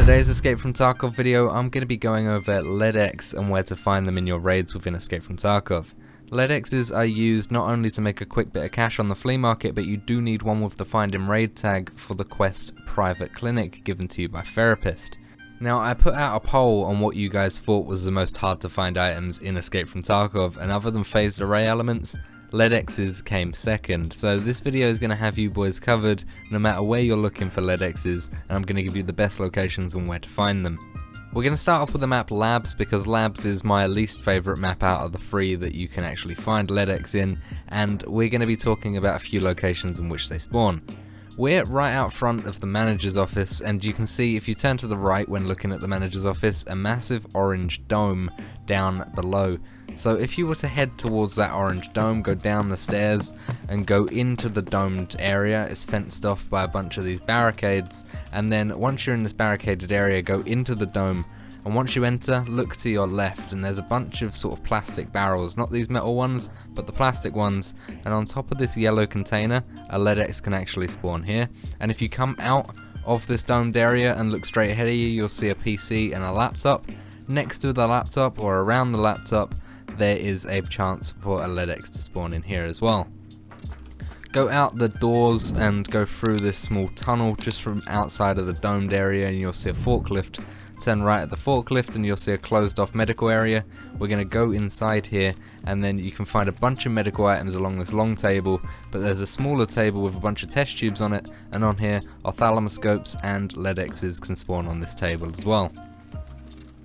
today's Escape from Tarkov video, I'm going to be going over LEDX and where to find them in your raids within Escape from Tarkov. LEDXs are used not only to make a quick bit of cash on the flea market, but you do need one with the Find in Raid tag for the quest Private Clinic given to you by Therapist. Now, I put out a poll on what you guys thought was the most hard to find items in Escape from Tarkov, and other than phased array elements, LEDXs came second. So this video is going to have you boys covered no matter where you're looking for LEDXs, and I'm going to give you the best locations and where to find them. We're going to start off with the map Labs, because Labs is my least favourite map out of the three that you can actually find LEDX in, and we're going to be talking about a few locations in which they spawn. We're right out front of the manager's office, and you can see if you turn to the right when looking at the manager's office, a massive orange dome down below. So if you were to head towards that orange dome, go down the stairs and go into the domed area, it's fenced off by a bunch of these barricades, and then once you're in this barricaded area, go into the dome, and once you enter, look to your left, and there's a bunch of sort of plastic barrels, not these metal ones, but the plastic ones, and on top of this yellow container, a LEDX can actually spawn here. And if you come out of this domed area and look straight ahead of you, you'll see a PC and a laptop. Next to the laptop, or around the laptop, there is a chance for a LEDX to spawn in here as well. Go out the doors and go through this small tunnel just from outside of the domed area, and you'll see a forklift. Turn right at the forklift and you'll see a closed off medical area. We're going to go inside here, and then you can find a bunch of medical items along this long table, but there's a smaller table with a bunch of test tubes on it, and on here ophthalmoscopes and LEDXs can spawn on this table as well.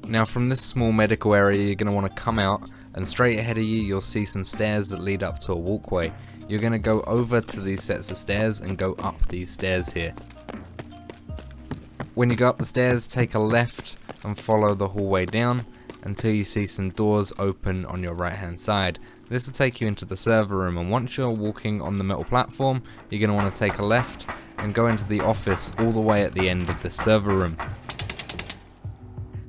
Now from this small medical area, you're going to want to come out, and straight ahead of you you'll see some stairs that lead up to a walkway. You're going to go over to these sets of stairs and go up these stairs here. When you go up the stairs, take a left and follow the hallway down until you see some doors open on your right hand side. This will take you into the server room, and once you're walking on the metal platform, you're going to want to take a left and go into the office all the way at the end of the server room.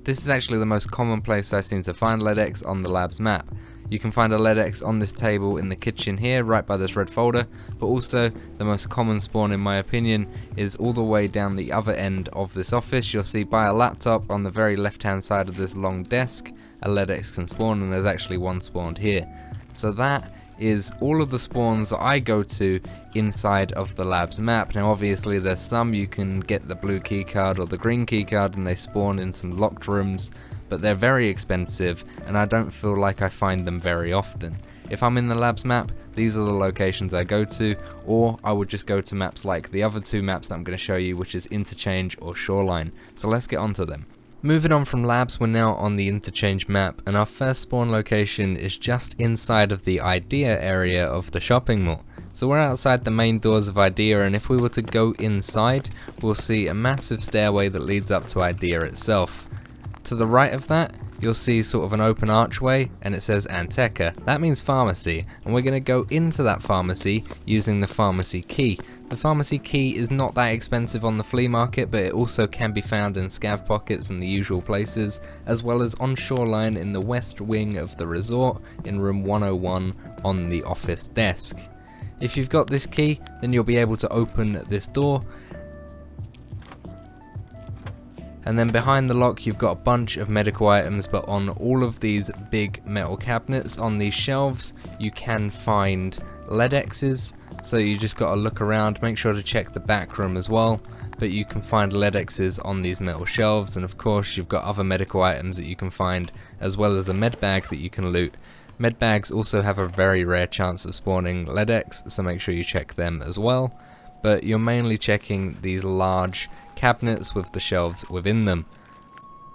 This is actually the most common place I seem to find LEDX on the Labs map. You can find a LEDX on this table in the kitchen here, right by this red folder, but also the most common spawn in my opinion is all the way down the other end of this office. You'll see by a laptop on the very left hand side of this long desk, a LEDX can spawn, and there's actually one spawned here. So that is all of the spawns that I go to inside of the Labs map. Now obviously there's some you can get the blue keycard or the green keycard and they spawn in some locked rooms, but they're very expensive and I don't feel like I find them very often. If I'm in the Labs map, these are the locations I go to, or I would just go to maps like the other two maps that I'm going to show you, which is Interchange or Shoreline. So let's get onto them. Moving on from Labs, we're now on the Interchange map, and our first spawn location is just inside of the Idea area of the shopping mall. So we're outside the main doors of Idea, and if we were to go inside, we'll see a massive stairway that leads up to Idea itself. To the right of that, you'll see sort of an open archway, and it says Anteca. That means pharmacy, and we're going to go into that pharmacy using the pharmacy key. The pharmacy key is not that expensive on the flea market, but it also can be found in scav pockets and the usual places, as well as on Shoreline in the west wing of the resort in room 101 on the office desk. If you've got this key, then you'll be able to open this door, and then behind the lock you've got a bunch of medical items, but on all of these big metal cabinets on these shelves you can find LEDXs, so you just got to look around, make sure to check the back room as well, but you can find LEDXs on these metal shelves, and of course you've got other medical items that you can find, as well as a med bag that you can loot. Med bags also have a very rare chance of spawning LEDX, so make sure you check them as well, but you're mainly checking these large cabinets with the shelves within them.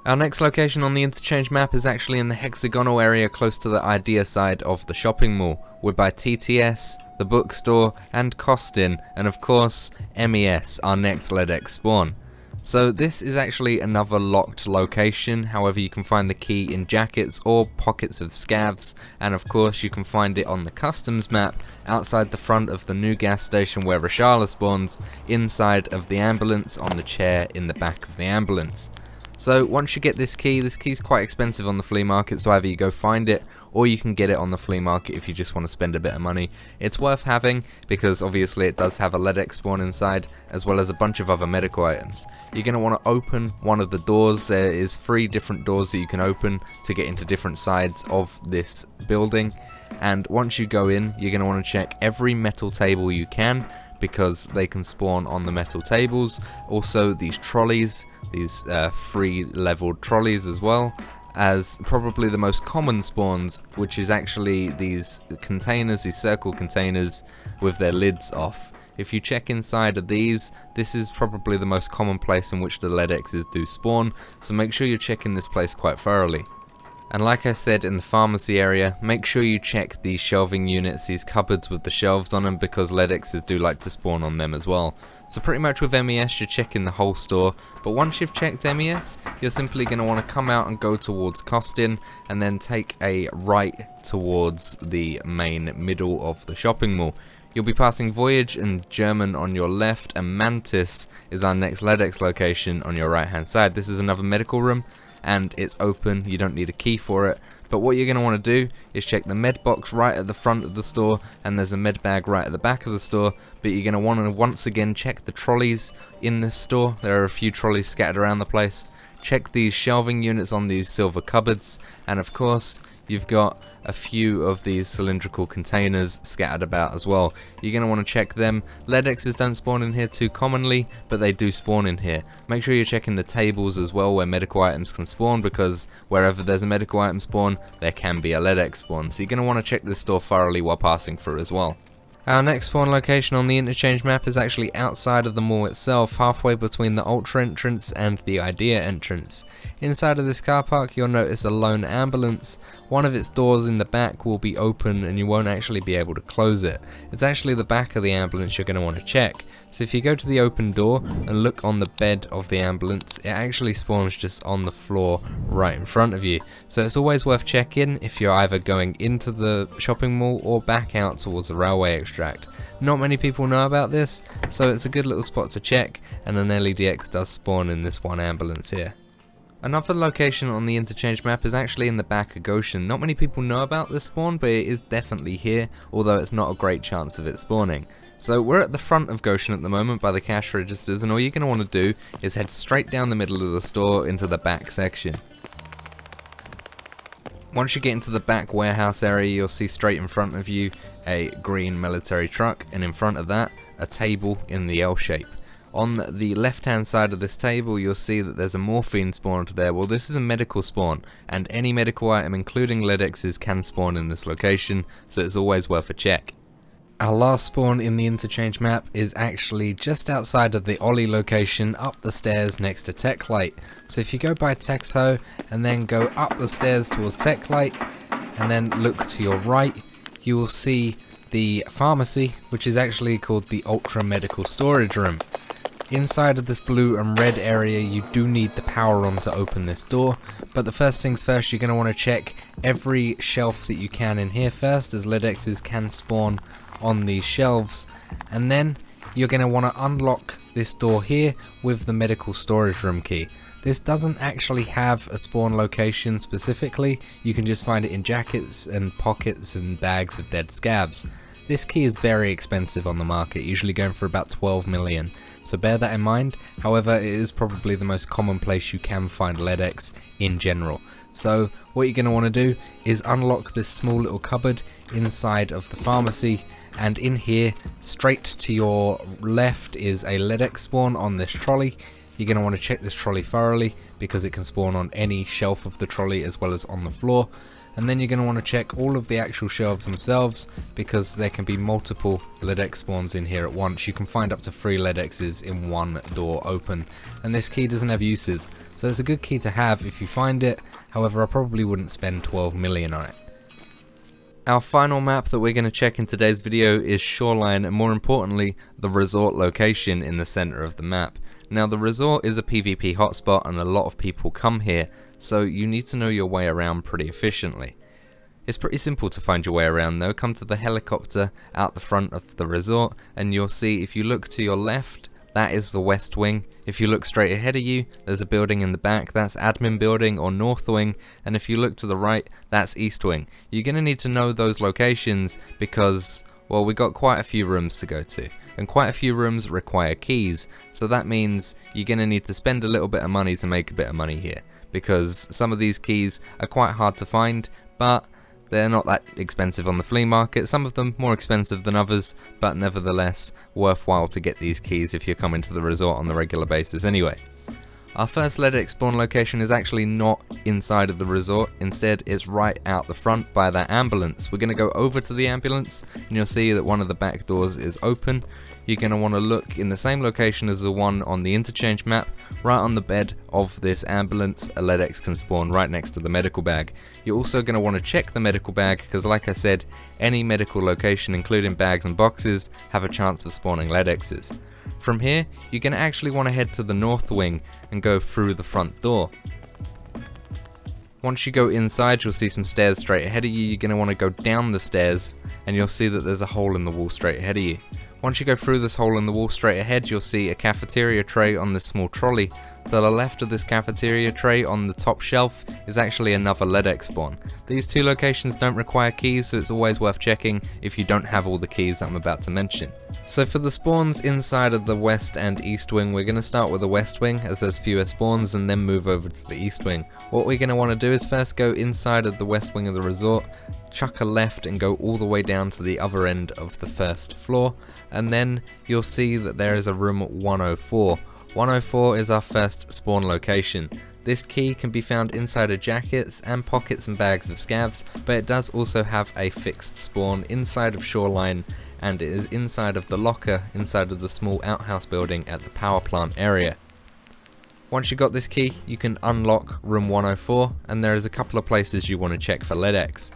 Our next location on the Interchange map is actually in the hexagonal area close to the Idea side of the shopping mall. We're by TTS, the bookstore, and Costin, and of course MES, our next LEDX spawn. So this is actually another locked location, however you can find the key in jackets or pockets of scavs, and of course you can find it on the customs map outside the front of the new gas station where Rashala spawns, inside of the ambulance on the chair in the back of the ambulance. So once you get this key's quite expensive on the flea market, so either you go find it or you can get it on the flea market if you just want to spend a bit of money. It's worth having because obviously it does have a LEDX spawn inside, as well as a bunch of other medical items. You're going to want to open one of the doors. There is 3 different doors that you can open to get into different sides of this building, and once you go in, you're going to want to check every metal table you can, because they can spawn on the metal tables. Also these trolleys, these 3 leveled trolleys, as well as probably the most common spawns, which is actually these containers, these circle containers with their lids off. If you check inside of these, this is probably the most common place in which the LEDXs do spawn, so make sure you're checking this place quite thoroughly. And like I said, in the pharmacy area, make sure you check these shelving units, these cupboards with the shelves on them, because LEDXs do like to spawn on them as well. So pretty much with MES, you're checking the whole store, but once you've checked MES, you're simply going to want to come out and go towards Costin, and then take a right towards the main middle of the shopping mall. You'll be passing Voyage and German on your left, and Mantis is our next LEDX location on your right hand side. This is another medical room, and it's open, you don't need a key for it, but what you're going to want to do is check the med box right at the front of the store, and there's a med bag right at the back of the store, but you're going to want to once again check the trolleys in this store. There are a few trolleys scattered around the place. Check these shelving units on these silver cupboards, and of course you've got a few of these cylindrical containers scattered about as well. You're going to want to check them. LEDXs don't spawn in here too commonly, but they do spawn in here. Make sure you're checking the tables as well where medical items can spawn, because wherever there's a medical item spawn, there can be a LEDX spawn. So you're going to want to check this store thoroughly while passing through as well. Our next spawn location on the Interchange map is actually outside of the mall itself, halfway between the Ultra entrance and the Idea entrance. Inside of this car park, you'll notice a lone ambulance. One of its doors in the back will be open and you won't actually be able to close it. It's actually the back of the ambulance you're going to want to check. So if you go to the open door and look on the bed of the ambulance, it actually spawns just on the floor right in front of you. So it's always worth checking if you're either going into the shopping mall or back out towards the railway extract. Not many people know about this, so it's a good little spot to check, and an LEDX does spawn in this one ambulance here. Another location on the Interchange map is actually in the back of Goshen. Not many people know about this spawn, but it is definitely here, although it's not a great chance of it spawning. So we're at the front of Goshen at the moment by the cash registers, and all you're going to want to do is head straight down the middle of the store into the back section. Once you get into the back warehouse area, you'll see straight in front of you a green military truck, and in front of that a table in the L shape. On the left hand side of this table, you'll see that there's a morphine spawned there. Well, this is a medical spawn, and any medical item including LEDXs can spawn in this location, so it's always worth a check. Our last spawn in the Interchange map is actually just outside of the Ollie location, up the stairs next to TechLight. So if you go by Texho and then go up the stairs towards TechLight and then look to your right, you will see the pharmacy, which is actually called the Ultra Medical Storage Room. Inside of this blue and red area, you do need the power on to open this door, but the first things first, you're going to want to check every shelf that you can in here first, as LEDXs can spawn on these shelves, and then you're going to want to unlock this door here with the medical storage room key. This doesn't actually have a spawn location specifically, you can just find it in jackets and pockets and bags of dead scavs. This key is very expensive on the market, usually going for about 12 million, so bear that in mind. However, it is probably the most common place you can find LEDX in general. So what you're going to want to do is unlock this small little cupboard inside of the pharmacy, and in here straight to your left is a LEDX spawn on this trolley. You're going to want to check this trolley thoroughly because it can spawn on any shelf of the trolley as well as on the floor. And then you're going to want to check all of the actual shelves themselves because there can be multiple LEDX spawns in here at once. You can find up to 3 LEDXs in one door open, and this key doesn't have uses, so it's a good key to have if you find it. However, I probably wouldn't spend 12 million on it. Our final map that we're going to check in today's video is Shoreline, and more importantly, the resort location in the center of the map. Now, the resort is a PvP hotspot and a lot of people come here, so you need to know your way around pretty efficiently. It's pretty simple to find your way around though. Come to the helicopter out the front of the resort and you'll see, if you look to your left, that is the west wing. If you look straight ahead of you, there's a building in the back, that's admin building or north wing, and if you look to the right, that's east wing. You're going to need to know those locations because, well, we got quite a few rooms to go to, and quite a few rooms require keys, so that means you're going to need to spend a little bit of money to make a bit of money here, because some of these keys are quite hard to find, but they're not that expensive on the flea market. Some of them more expensive than others, but nevertheless worthwhile to get these keys if you're coming to the resort on the regular basis anyway. Our first LEDX spawn location is actually not inside of the resort, instead it's right out the front by that ambulance. We're going to go over to the ambulance and you'll see that one of the back doors is open. You're going to want to look in the same location as the one on the Interchange map. Right on the bed of this ambulance, a LEDX can spawn right next to the medical bag. You're also going to want to check the medical bag because, like I said, any medical location including bags and boxes have a chance of spawning LEDXs. From here, you're going to actually want to head to the north wing and go through the front door. Once you go inside, you'll see some stairs straight ahead of you. You're going to want to go down the stairs and you'll see that there's a hole in the wall straight ahead of you. Once you go through this hole in the wall straight ahead, you'll see a cafeteria tray on this small trolley. To the left of this cafeteria tray on the top shelf is actually another LEDX spawn. These two locations don't require keys, so it's always worth checking if you don't have all the keys I'm about to mention. So for the spawns inside of the west and east wing, we're going to start with the west wing as there's fewer spawns and then move over to the east wing. What we're going to want to do is first go inside of the west wing of the resort, chuck a left and go all the way down to the other end of the first floor, and then you'll see that there is a room 104. 104 is our first spawn location. This key can be found inside of jackets and pockets and bags of scavs, but it does also have a fixed spawn inside of Shoreline, and it is inside of the locker inside of the small outhouse building at the power plant area. Once you got this key, you can unlock room 104, and there is a couple of places you want to check for LEDX.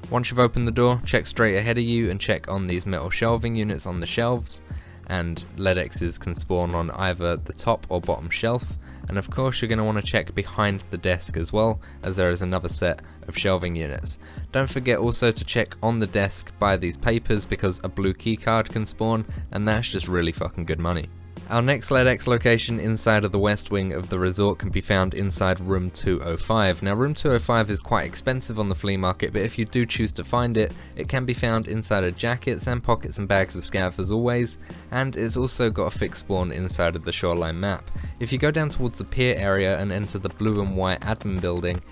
Once you've opened the door, check straight ahead of you and check on these metal shelving units on the shelves, and LEDXs can spawn on either the top or bottom shelf, and of course you're going to want to check behind the desk as well, as there is another set of shelving units. Don't forget also to check on the desk by these papers because a blue keycard can spawn, and that's just really fucking good money. Our next LEDX location inside of the west wing of the resort can be found inside room 205. Now room 205 is quite expensive on the flea market, but if you do choose to find it, it can be found inside of jackets and pockets and bags of scav as always, and it's also got a fixed spawn inside of the Shoreline map. If you go down towards the pier area and enter the blue and white admin building,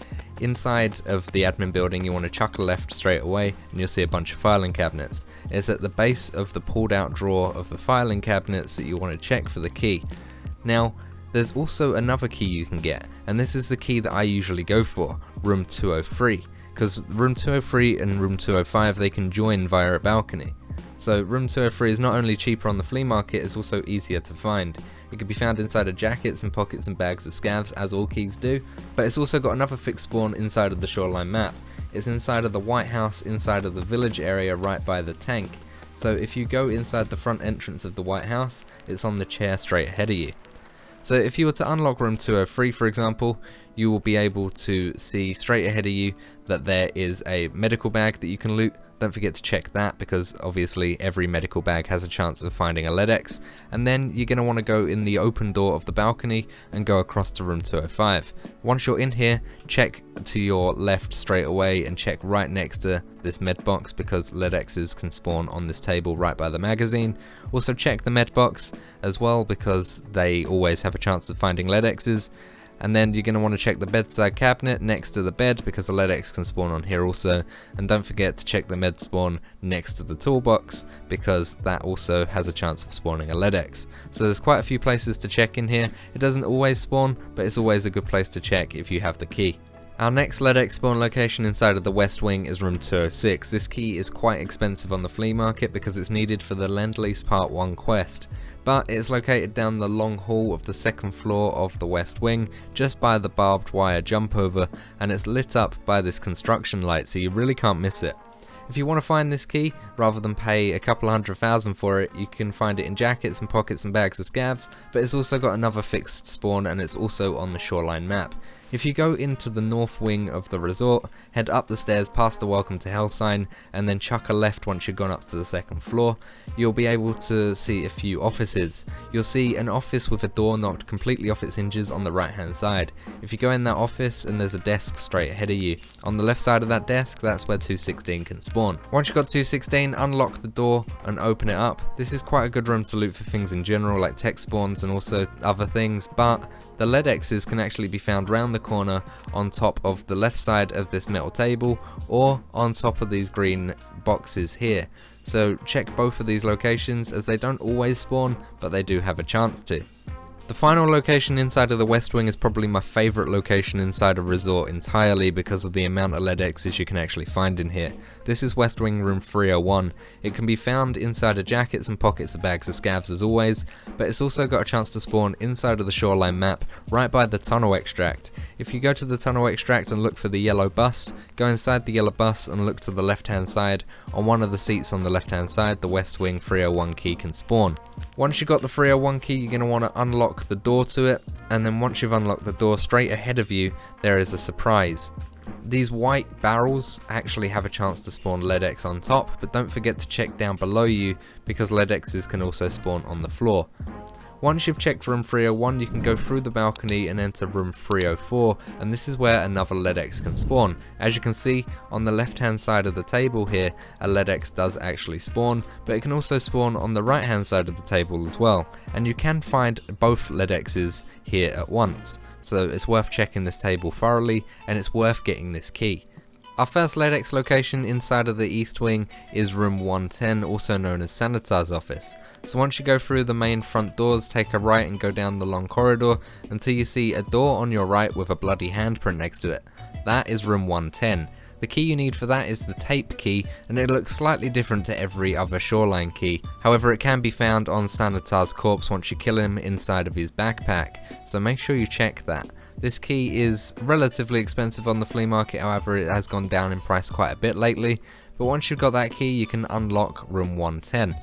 inside of the admin building you want to chuck a left straight away and you'll see a bunch of filing cabinets. It's at the base of the pulled out drawer of the filing cabinets that you want to check for the key. Now there's also another key you can get, and this is the key that I usually go for, room 203, because room 203 and room 205 they can join via a balcony. So room 203 is not only cheaper on the flea market, it's also easier to find. It can be found inside of jackets and pockets and bags of scavs, as all keys do, but it's also got another fixed spawn inside of the Shoreline map. It's inside of the White House, inside of the village area right by the tank. So if you go inside the front entrance of the White House, it's on the chair straight ahead of you. So if you were to unlock room 203 for example, you will be able to see straight ahead of you that there is a medical bag that you can loot. Don't forget to check that because obviously every medical bag has a chance of finding a LEDX, and then you're going to want to go in the open door of the balcony and go across to room 205. Once you're in here, check to your left straight away and check right next to this med box because LEDXs can spawn on this table right by the magazine. Also check the med box as well because they always have a chance of finding LEDXs. And then you're going to want to check the bedside cabinet next to the bed because the LEDX can spawn on here also. And don't forget to check the med spawn next to the toolbox because that also has a chance of spawning a LEDX. So there's quite a few places to check in here. It doesn't always spawn, but it's always a good place to check if you have the key. Our next LEDX spawn location inside of the west wing is room 206. This key is quite expensive on the flea market because it's needed for the Lend-Lease Part 1 quest, but it's located down the long hall of the second floor of the west wing, just by the barbed wire jump over, and it's lit up by this construction light so you really can't miss it. If you want to find this key, rather than pay a couple $100,000 for it, you can find it in jackets and pockets and bags of scavs, but it's also got another fixed spawn and it's also on the Shoreline map. If you go into the north wing of the resort, head up the stairs past the welcome to hell sign, and then chuck a left once you've gone up to the second floor, you'll be able to see a few offices. You'll see an office with a door knocked completely off its hinges on the right hand side. If you go in that office and there's a desk straight ahead of you, on the left side of that desk, that's where 216 can spawn. Once you've got 216, unlock the door and open it up. This is quite a good room to loot for things in general like tech spawns and also other things, but the LEDXs can actually be found round the corner on top of the left side of this metal table or on top of these green boxes here. So check both of these locations as they don't always spawn, but they do have a chance to. The final location inside of the West Wing is probably my favourite location inside a resort entirely because of the amount of LEDXs you can actually find in here. This is West Wing room 301. It can be found inside of jackets and pockets of bags of scavs as always, but it's also got a chance to spawn inside of the Shoreline map right by the tunnel extract. If you go to the tunnel extract and look for the yellow bus, go inside the yellow bus and look to the left hand side. On one of the seats on the left hand side, the West Wing 301 key can spawn. Once you've got the 301 key, you're going to want to unlock the door to it, and then once you've unlocked the door, straight ahead of you there is a surprise. These white barrels actually have a chance to spawn LEDX on top, but don't forget to check down below you because LEDXs can also spawn on the floor. Once you've checked room 301, you can go through the balcony and enter room 304, and this is where another LEDX can spawn. As you can see, on the left hand side of the table here, a LEDX does actually spawn, but it can also spawn on the right hand side of the table as well, and you can find both LEDXs here at once, so it's worth checking this table thoroughly, and it's worth getting this key. Our first LEDX location inside of the East Wing is room 110, also known as Sanitar's office. So once you go through the main front doors, take a right and go down the long corridor until you see a door on your right with a bloody handprint next to it. That is room 110. The key you need for that is the tape key, and it looks slightly different to every other Shoreline key. However, it can be found on Sanitar's corpse once you kill him inside of his backpack, so make sure you check that. This key is relatively expensive on the flea market, however it has gone down in price quite a bit lately, but once you've got that key you can unlock room 110.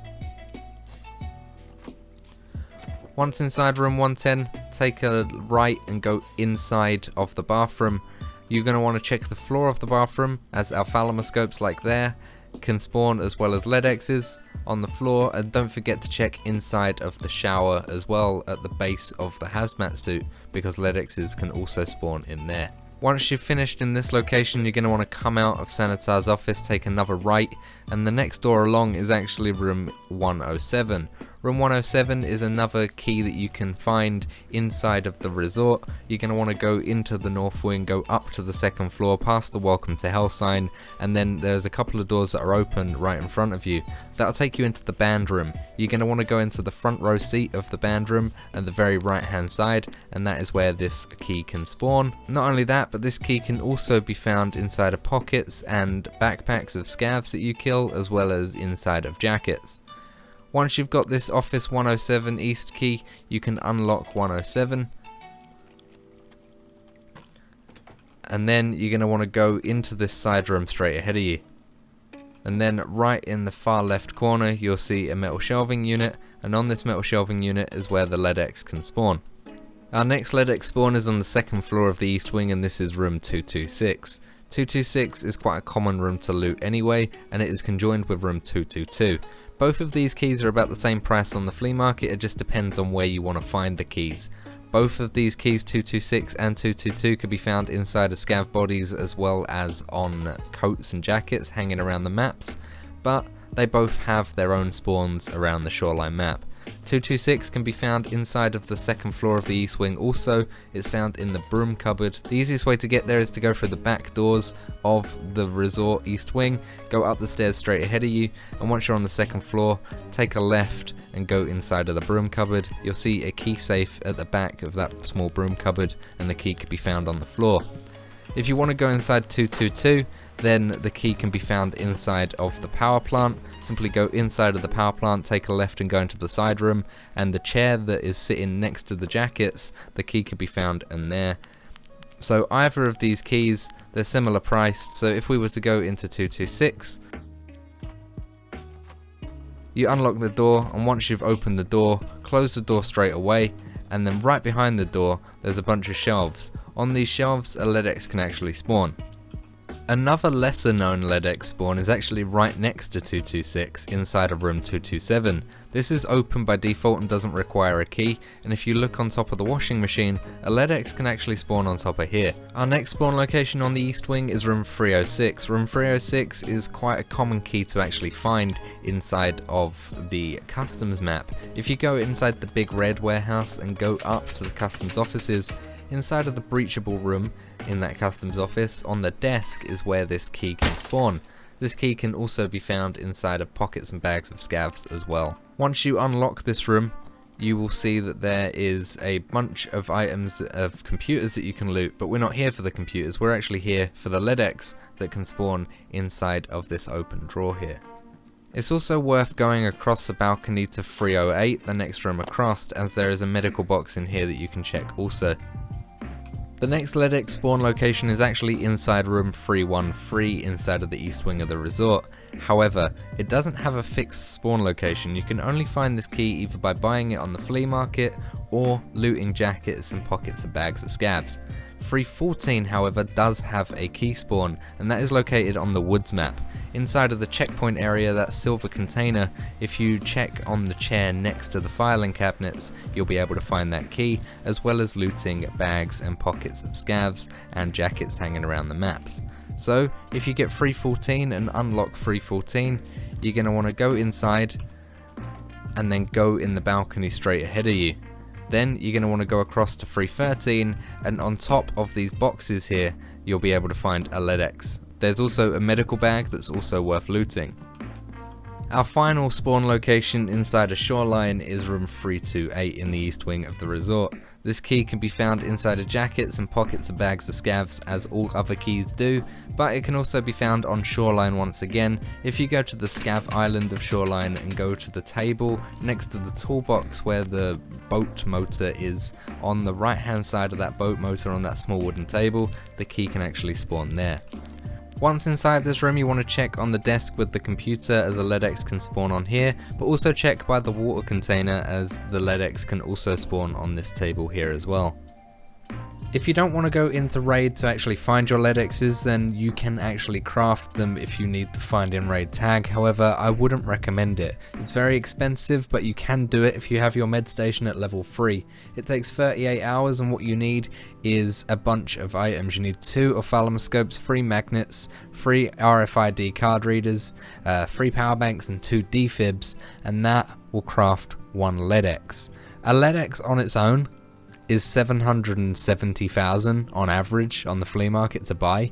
Once inside room 110, take a right and go inside of the bathroom. You're going to want to check the floor of the bathroom as ophthalmoscopes like there can spawn as well as LEDXs on the floor, and don't forget to check inside of the shower as well at the base of the hazmat suit because LEDXs can also spawn in there. Once you've finished in this location, you're going to want to come out of Sanitar's office, take another right, and the next door along is actually room 107. Room 107 is another key that you can find inside of the resort. You're going to want to go into the north wing, go up to the second floor, past the welcome to hell sign, and then there's a couple of doors that are open right in front of you. That'll take you into the band room. You're going to want to go into the front row seat of the band room at the very right hand side, and that is where this key can spawn. Not only that, but this key can also be found inside of pockets and backpacks of scavs that you kill, as well as inside of jackets. Once you've got this Office 107 East key, you can unlock 107. And then you're going to want to go into this side room straight ahead of you. And then right in the far left corner, you'll see a metal shelving unit. And on this metal shelving unit is where the LEDX can spawn. Our next LEDX spawn is on the second floor of the East Wing, and this is room 226. 226 is quite a common room to loot anyway, and it is conjoined with room 222. Both of these keys are about the same price on the flea market, it just depends on where you want to find the keys. Both of these keys, 226 and 222, could be found inside of scav bodies as well as on coats and jackets hanging around the maps, but they both have their own spawns around the Shoreline map. 226 can be found inside of the second floor of the East Wing also. It's found in the broom cupboard. The easiest way to get there is to go through the back doors of the resort East Wing, go up the stairs straight ahead of you, and once you're on the second floor, take a left and go inside of the broom cupboard. You'll see a key safe at the back of that small broom cupboard, and the key can be found on the floor. If you want to go inside 222, then the key can be found inside of the power plant. Simply go inside of the power plant, take a left and go into the side room, and the chair that is sitting next to the jackets, the key can be found in there. So either of these keys, they're similar priced, so if we were to go into 226, you unlock the door, and once you've opened the door, close the door straight away, and then right behind the door there's a bunch of shelves. On these shelves a LEDX can actually spawn. Another lesser known LEDX spawn is actually right next to 226 inside of room 227. This is open by default and doesn't require a key, and if you look on top of the washing machine, a LEDX can actually spawn on top of here. Our next spawn location on the east wing is room 306. Room 306 is quite a common key to actually find inside of the customs map. If you go inside the big red warehouse and go up to the customs offices, inside of the breachable room in that customs office, on the desk is where this key can spawn. This key can also be found inside of pockets and bags of scavs as well. Once you unlock this room, you will see that there is a bunch of items of computers that you can loot, but we're not here for the computers, we're actually here for the LEDX that can spawn inside of this open drawer here. It's also worth going across the balcony to 308, the next room across, as there is a medical box in here that you can check also. The next LEDX spawn location is actually inside room 313 inside of the east wing of the resort. However, it doesn't have a fixed spawn location. You can only find this key either by buying it on the flea market or looting jackets and pockets of bags of scavs. 314 however does have a key spawn, and that is located on the woods map. Inside of the checkpoint area, that silver container, if you check on the chair next to the filing cabinets, you'll be able to find that key, as well as looting bags and pockets of scavs and jackets hanging around the maps. So if you get 314 and unlock 314, you're going to want to go inside and then go in the balcony straight ahead of you. Then you're going to want to go across to 313, and on top of these boxes here you'll be able to find a LEDX. There's also a medical bag that's also worth looting. Our final spawn location inside a Shoreline is room 328 in the east wing of the resort. This key can be found inside of jackets and pockets of bags of scavs, as all other keys do, but it can also be found on Shoreline once again. If you go to the scav island of Shoreline and go to the table next to the toolbox where the boat motor is, on the right hand side of that boat motor on that small wooden table, the key can actually spawn there. Once inside this room, you want to check on the desk with the computer, as a LEDX can spawn on here, but also check by the water container, as the LEDX can also spawn on this table here as well. If you don't want to go into raid to actually find your LEDXs, then you can actually craft them if you need the find in raid tag. However, I wouldn't recommend it. It's very expensive, but you can do it if you have your med station at level 3. It takes 38 hours, and what you need is a bunch of items. You need 2 ophthalmoscopes, 3 magnets, 3 RFID card readers, 3 power banks and 2 defibs, and that will craft 1 LEDX. A LEDX on its own is 770,000 on average on the flea market to buy.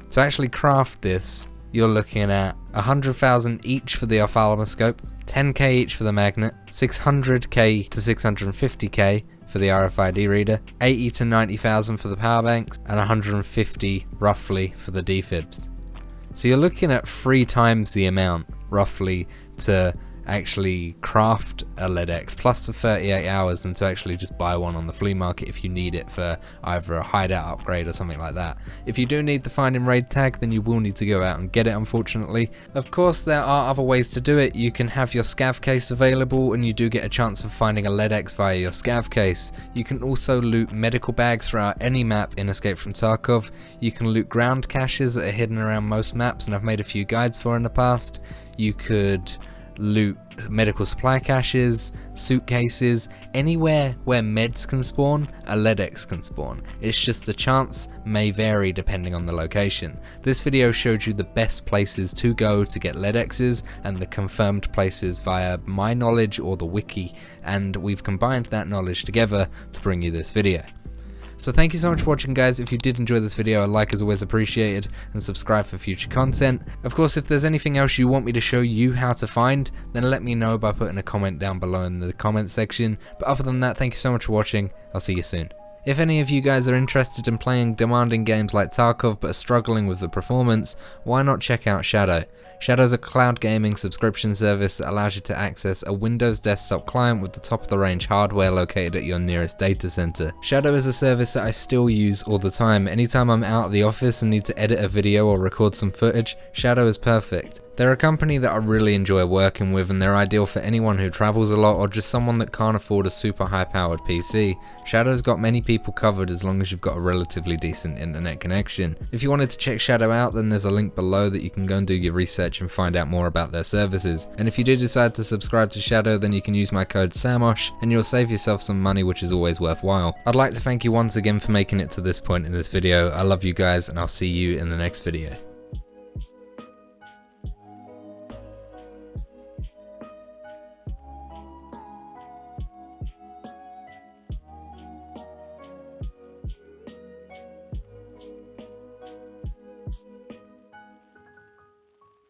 To actually craft this, you're looking at 100,000 each for the ophthalmoscope, 10k each for the magnet, 600k to 650k for the RFID reader, 80 to 90,000 for the power banks, and 150 roughly for the defibs. So you're looking at 3 times the amount roughly to actually craft a LEDX, plus the 38 hours, and to actually just buy one on the flea market if you need it for either a hideout upgrade or something like that. If you do need the find and raid tag, then you will need to go out and get it, unfortunately. Of course, there are other ways to do it. You can have your scav case available, and you do get a chance of finding a LEDX via your scav case. You can also loot medical bags throughout any map in Escape from Tarkov. You can loot ground caches that are hidden around most maps, and I've made a few guides for in the past. You could loot medical supply caches, suitcases, anywhere where meds can spawn, a LEDX can spawn. It's just the chance may vary depending on the location. This video showed you the best places to go to get LEDXs and the confirmed places via my knowledge or the wiki, and we've combined that knowledge together to bring you this video. So thank you so much for watching, guys. If you did enjoy this video, a like is always appreciated, and subscribe for future content. Of course, if there's anything else you want me to show you how to find, then let me know by putting a comment down below in the comment section. But other than that, thank you so much for watching. I'll see you soon. If any of you guys are interested in playing demanding games like Tarkov but are struggling with the performance, why not check out Shadow? Shadow's a cloud gaming subscription service that allows you to access a Windows desktop client with the top of the range hardware located at your nearest data center. Shadow is a service that I still use all the time. Anytime I'm out of the office and need to edit a video or record some footage, Shadow is perfect. They're a company that I really enjoy working with, and they're ideal for anyone who travels a lot or just someone that can't afford a super high powered PC. Shadow's got many people covered as long as you've got a relatively decent internet connection. If you wanted to check Shadow out, then there's a link below that you can go and do your research and find out more about their services. And if you do decide to subscribe to Shadow, then you can use my code Samosh and you'll save yourself some money, which is always worthwhile. I'd like to thank you once again for making it to this point in this video. I love you guys, and I'll see you in the next video.